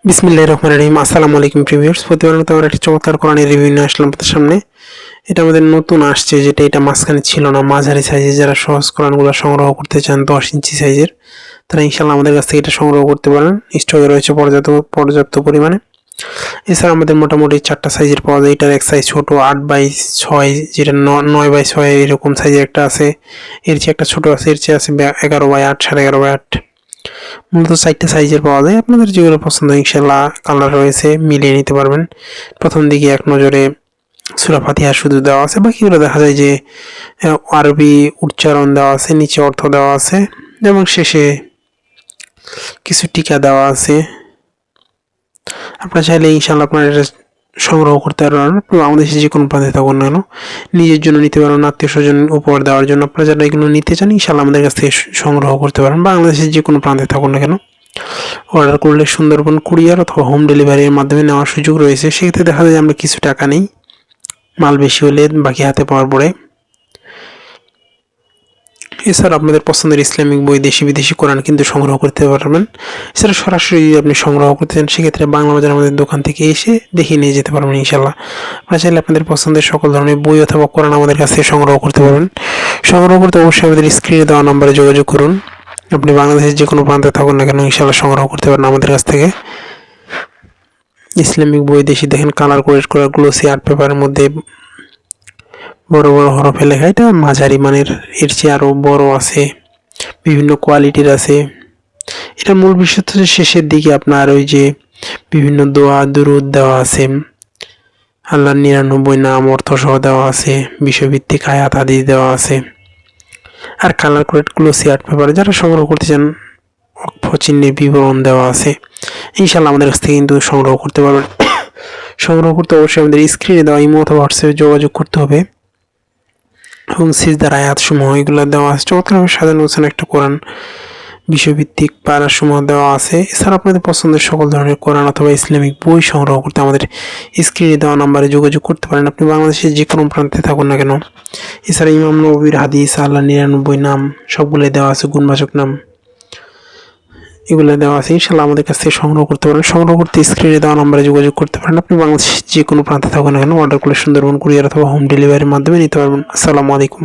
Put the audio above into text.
বিসমিল্লাহির রহমানির রহিম। আসসালামু আলাইকুম প্রিভিউয়ার্স। প্রতিবারের মতো আমরা একটা চমৎকার কোরআনের রিভিউ নিয়ে আসলাম আপনাদের সামনে। এটা আমাদের নতুন আসছে, যেটা এটা মাঝখানে ছিল না। মাঝারি সাইজের যারা সহজ কোরআনগুলো সংগ্রহ করতে চান 10 ইঞ্চি সাইজের, তারা ইনশাআল্লাহ আমাদের কাছ থেকে এটা সংগ্রহ করতে পারেন। স্টকে রয়েছে পর্যাপ্ত পরিমাণে। এছাড়া আমাদের মোটামুটি 4টা সাইজের পাওয়া যায়। এটার এক সাইজ ছোট 8/6, যেটা 9/6 এরকম সাইজের একটা আছে। এর চেয়ে একটা ছোট আছে, এর চেয়ে আছে 11/8, 11.5/8। মূলত 4টা সাইজের পাওয়া যায়। আপনাদের যেগুলো পছন্দ ইনশাআল্লাহ কালার রয়েছে, মিলিয়ে নিতে পারবেন। প্রথম দিকে এক নজরে সূরা ফাতিহা শুধু দেওয়া আছে, বাকিগুলো দেখা যায় যে আরবি উচ্চারণ দেওয়া আছে, নিচে অর্থ দেওয়া আছে এবং শেষে কিছু টিকা দেওয়া আছে। আপনারা চাইলে ইনশাআল্লাহ আপনারা এটা সংগ্রহ করতে পারবেন। বাংলাদেশের যে কোনো প্রান্তে থাকুন না কেন, নিজের জন্য নিতে পারবেন, আত্মীয় স্বজন উপহার দেওয়ার জন্য। আপনারা যারা এগুলো নিতে চান ইনশাআল্লাহ আমাদের কাছ থেকে সংগ্রহ করতে পারেন। বাংলাদেশের যে কোনো প্রান্তে থাকুন না কেন, অর্ডার করলে সুন্দরবন কুরিয়ার অথবা হোম ডেলিভারির মাধ্যমে নেওয়ার সুযোগ রয়েছে। সেক্ষেত্রে দেখা যায় আমরা কিছু টাকা নেই, মাল বেশি হলে বাকি হাতে পাওয়ার পরে। এছাড়া আপনাদের পছন্দের ইসলামিক বই, দেশি বিদেশি কোরআন কিন্তু সংগ্রহ করতে পারবেন। এছাড়া সরাসরি যদি আপনি সংগ্রহ করতে চান, সেক্ষেত্রে বাংলা বাজার আমাদের দোকান থেকে এসে দেখিয়ে নিয়ে যেতে পারবেন ইনশাল্লাহ। আপনারা চাইলে আপনাদের পছন্দের সকল ধরনের বই অথবা কোরআন আমাদের কাছ থেকে সংগ্রহ করতে পারবেন। সংগ্রহ করতে অবশ্যই আমাদের স্ক্রিনে দেওয়া নম্বরে যোগাযোগ করুন। আপনি বাংলাদেশের যে কোনো প্রান্তে থাকুন না কেন ইনশাল্লাহ সংগ্রহ করতে পারেন আমাদের কাছ থেকে। ইসলামিক বই দেশি দেখেন, কালার কোরেট করা গ্লোসি আর্ট পেপারের মধ্যে বড় বড় হরফে লেখা। এটা মাঝারি মানের, এর চেয়ে আরও বড় আছে, বিভিন্ন কোয়ালিটির আছে। এটার মূল বিষয় হচ্ছে শেষের দিকে আপনার ওই যে বিভিন্ন দোয়া দুরুদ দেওয়া আছে, আল্লাহর 99 নাম অর্থ সহ দেওয়া আছে, বিষয়ভিত্তিক আয়াত হাদিস দেওয়া আছে। আর কালার কোরেট গ্লোসি আর্ট পেপারে যারা সংগ্রহ করতে চান অক্ষ চিহ্নের বিবরণ দেওয়া আছে। ইনশাল্লাহ আমাদের কাছ থেকে কিন্তু সংগ্রহ করতে পারবেন। সংগ্রহ করতে অবশ্যই আমাদের স্ক্রিনে দেওয়া ইমো অথবা হোয়াটসঅ্যাপে যোগাযোগ করতে হবে এবং সিজদার আয়াত সমূহ এগুলো দেওয়া আছে। চমৎকারভাবে সাজানো গোছানো একটা কোরআন, বিষয়ভিত্তিক পারার সমূহ দেওয়া আছে। এছাড়া আপনাদের পছন্দের সকল ধরনের কোরআন অথবা ইসলামিক বই সংগ্রহ করতে আমাদের স্ক্রিনে দেওয়া নাম্বারে যোগাযোগ করতে পারেন, আপনি বাংলাদেশের যে কোনো প্রান্তে থাকুন না কেন। এছাড়া ইমাম নববীর হাদিস, আল্লাহর 99 নাম সবগুলোই দেওয়া আছে, গুণবাচক নাম এগুলো দেওয়া আছে। ইনশাল্লাহ আমাদের কাছ থেকে সংগ্রহ করতে পারেন। সংগ্রহ করতে স্ক্রিনে দেওয়া নম্বরে যোগাযোগ করতে পারেন। আপনি বাংলাদেশের যে কোনো প্রান্তে থাকুন না কেন, অর্ডার করলে সুন্দরবন কুরিয়ার অথবা হোম ডেলিভারির মাধ্যমে নিতে পারবেন। আসসালামু আলাইকুম।